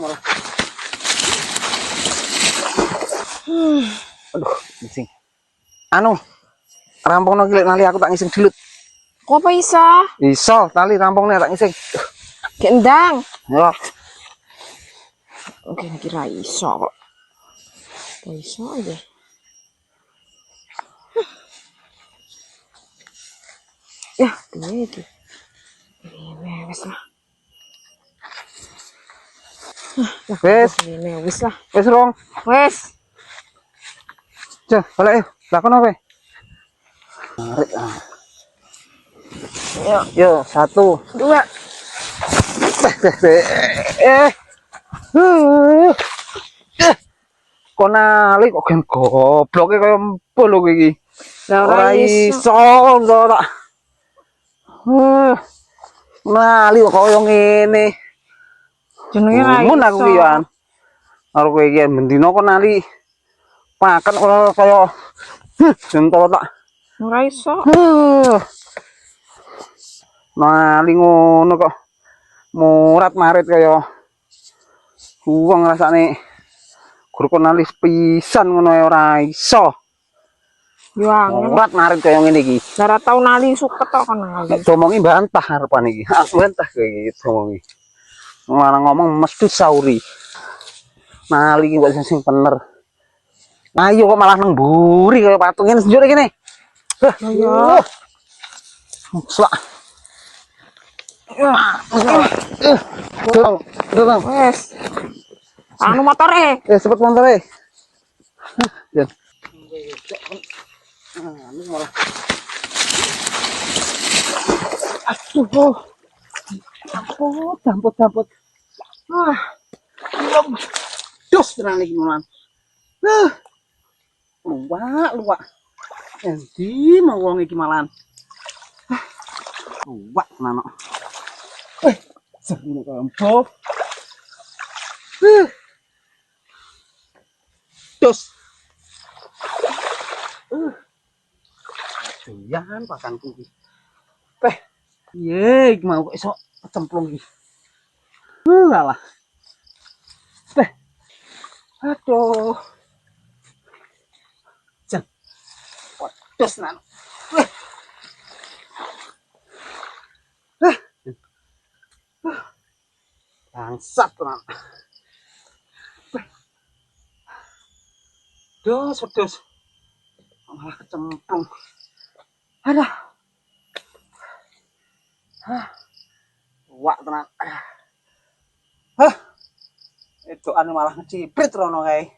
malah. Aduh, ngising. Anu, rampung nang nali aku tak ngising dulu. Kok apa isa? Iso, tali rampung nih tak ngising. Gendang. Ya, Oke, kira iso kok. Kok iso aja. Ya, ini iki. Ini wis lah. wes, Ini wis lah. wes rong. Wis. Cek, balik yuk. Lakon apa? Narik. Yo, 1, 2. Kok nali kok gen gobloke kaya empul lho iki. Lah Ora iso kok tak. Nali kok kaya ngene. Jenenge ra Mun aku iso. ki ya. Karo kowe iki mendino kok nali pakan kaya jentol tak. Ora iso. Nali ngono kok murat marit kaya wong rasane gur kok nali pisan ngono ora iso. Yo angel. Murat marit kaya ngene iki. Ora tau nali suket tok kan nali. Domongi bantah harepan iki. Aku bantah kayak gitu domongi. Malah ngomong mesti sauri. Nali iki kok sing bener. Ayo kok malah nang mburi kaya patung ngene njur iki. Ya. Slak. Dorong. Wes. Anu motore. Cepet montore. Ya. Anu malah. Aduh. Damput. Dos tenan iki monan. Luwak. Endi mau wong iki malan. Luwak tenan kok. Sebune kempol. Dos. Doyan pakanku iki. Ye, iki mau kok iso cemplung iki. Alah. Aduh. Jan. Pedes nan. Bangsat tenan. Dos. Malah kecemplung. Aduh. Wak tenan. Itu anu malah ngeciprit rono kae.